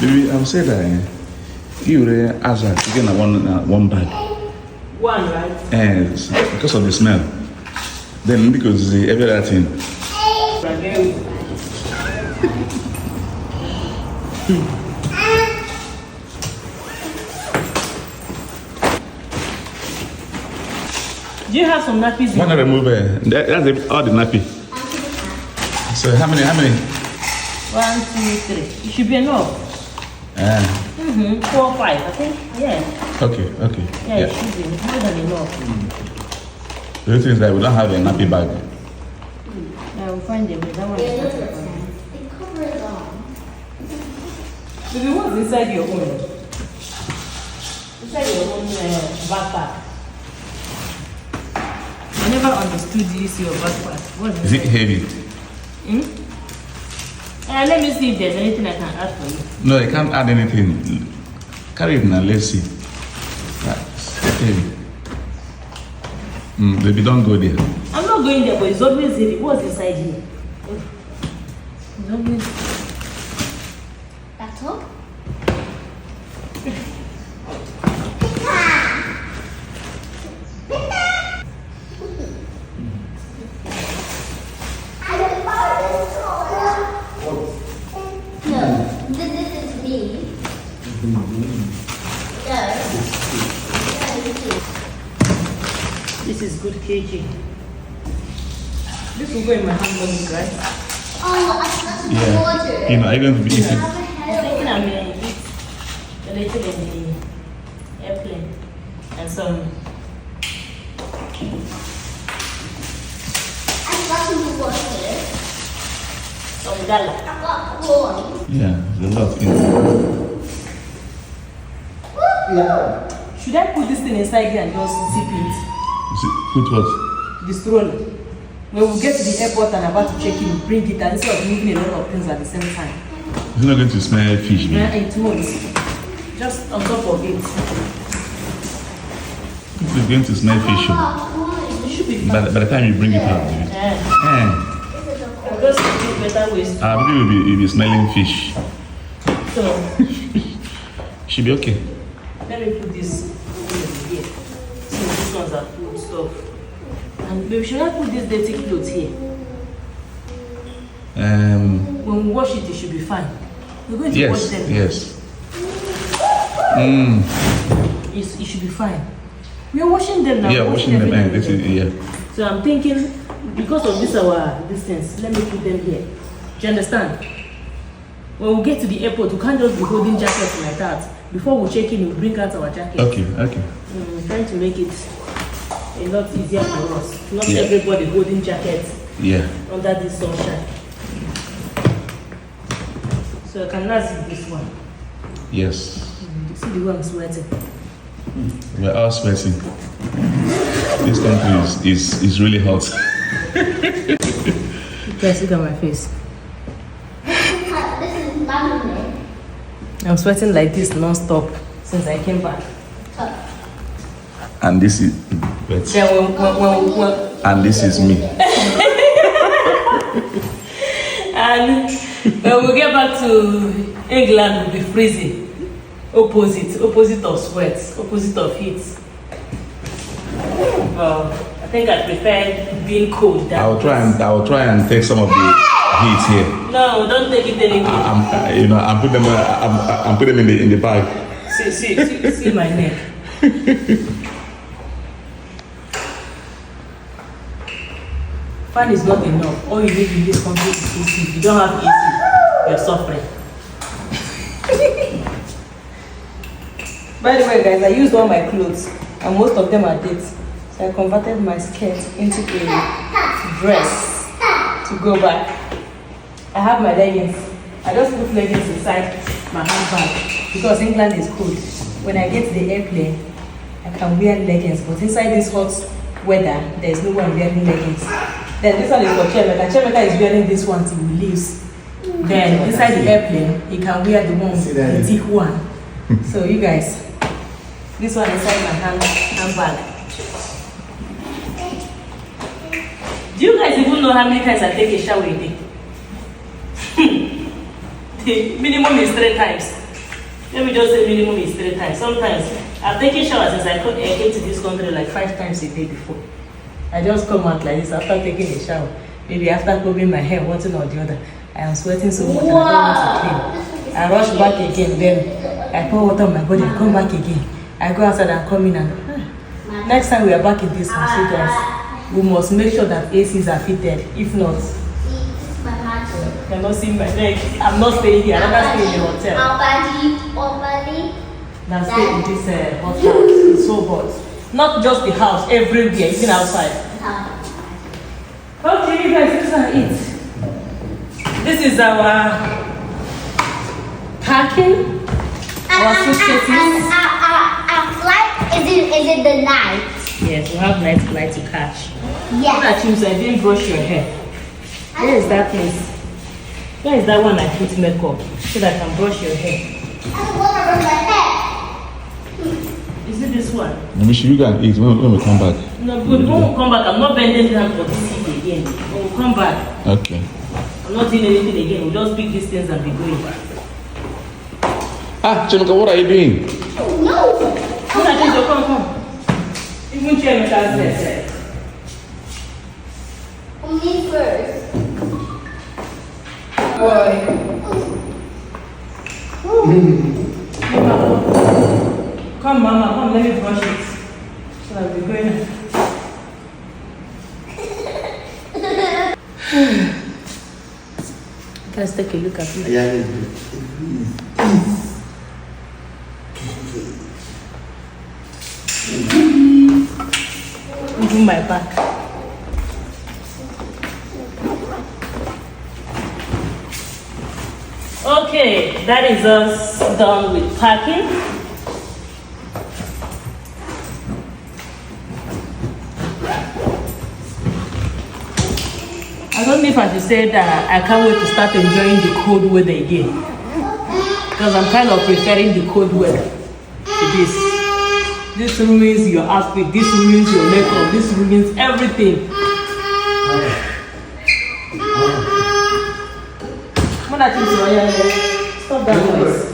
Baby, I would say that you really ask her to get one bag. One, right? And because of the smell. Then because the every other thing. Do you have some nappies? One remove that's all the nappy. So how many? 1, 2, 3. It should be enough. 4, 5, I think. Yeah. Okay. Yeah, it should be more than enough. The thing is that we don't have a nappy bag. I will find them. That one is not fun. Baby, what's inside your own? Inside your own backpack. I never understood this your backpack. What's Is it heavy? Let me see if there's anything I can add for you. No, I can't add anything. Carry it now, let's see. That's heavy. Baby, don't go there. I'm not going there, but it's always heavy. What's inside here? It's always... That's all? This is good KG. This will go in my handbag, right? Oh, I got some water. You know, are you going to be eating? I'm thinking I'm going to eat a little in the airplane and some. I got some water. Some gala. I got corn. Yeah, there's a lot in Should I put this thing inside here and just zip it? Put what? The stroller. When we get to the airport and about to check in, bring it and instead of moving a lot of things at the same time. It's not going to smell fish, baby. Yeah, it won't. Just on top of it. It's going to smell fish. It should be fine. By the time you bring it out, baby. I'll just do better ways. I believe you'll be smelling fish. So, Should be okay. let me put this here. So these ones are food stuff. And maybe should I put this dirty clothes here? When we wash it, it should be fine. We're going to wash them. Yes. It should be fine. We are washing them now. Yeah, washing them. everything. This is, yeah. So I'm thinking, because of this our distance, let me put them here. Do you understand? When we get to the airport, we can't just be holding jackets like that. Before we check in, we bring out our jackets. Okay. We're trying to make it a lot easier for us. Not everybody holding jackets under this sunshine. So I can now see this one. Yes. You see the one I'm sweating. We're all sweating. This country is really hot. Guys, look at my face. This is lemon. I'm sweating like this non-stop since I came back. And this is Then and this is me. and when we get back to England, we'll be freezing. Opposite of sweat, opposite of heat. I think I prefer being cold than I will try and take some of the heat here. No, don't take it anymore. I'm put them in the bag. See my neck. Fan is not enough. All you need in this country is AC. If you don't have AC, you're suffering. By the way, guys, I used all my clothes, and most of them are dates. So I converted my skirt into a dress to go back. I have my leggings. I just put leggings inside my handbag because England is cold. When I get to the airplane, I can wear leggings, but inside this hot weather, there is no one wearing leggings. Then this one is for Chemeka. Chemeka is wearing this one till he leaves. Then inside the airplane, he can wear the one, the thick one. So you guys, this one inside my handbag. Do you guys even know how many times I take a shower a day? Minimum is 3 times. Let me just say minimum is 3 times. Sometimes I've taken showers since I came to this country like 5 times a day before. I just come out like this after taking a shower. Maybe after combing my hair, one thing or the other. I am sweating so much and I don't want to clean. I rush back again, then I pour water on my body and come back again. I go outside and come in and next time we are back in this house, you guys, we must make sure that ACs are fitted. If not, you cannot see my leg. I'm not staying here. I'm not staying in the hotel. Now stay in this hot house. It's so hot. Not just the house, everywhere, even outside. Okay, you guys, this is it. This is our packing. Our suitcases. Our flight is it the night? Yes, we have night flight to catch. Yes. That means I didn't brush your hair. Where is that place? Where is that one I put makeup so that I can brush your hair? I don't want to brush my hair. Is it this one? Maybe you can eat when we come back. No, good. When we come back, I'm not bending down for this thing again. When we come back, Okay. I'm not doing anything again. We'll just pick these things and be going. Ah, Chemika, what are you doing? No. Come. Even Chemika says. Me first. Boy. Come, Mama, come, let me brush it. So I'll be going. Let's take a look at it. Even my back. Okay, that is us done with packing. I don't know if I should say that I can't wait to start enjoying the cold weather again. Because I'm kind of preferring the cold weather to this. This ruins your outfit, this ruins your makeup, this ruins everything. Stop that noise.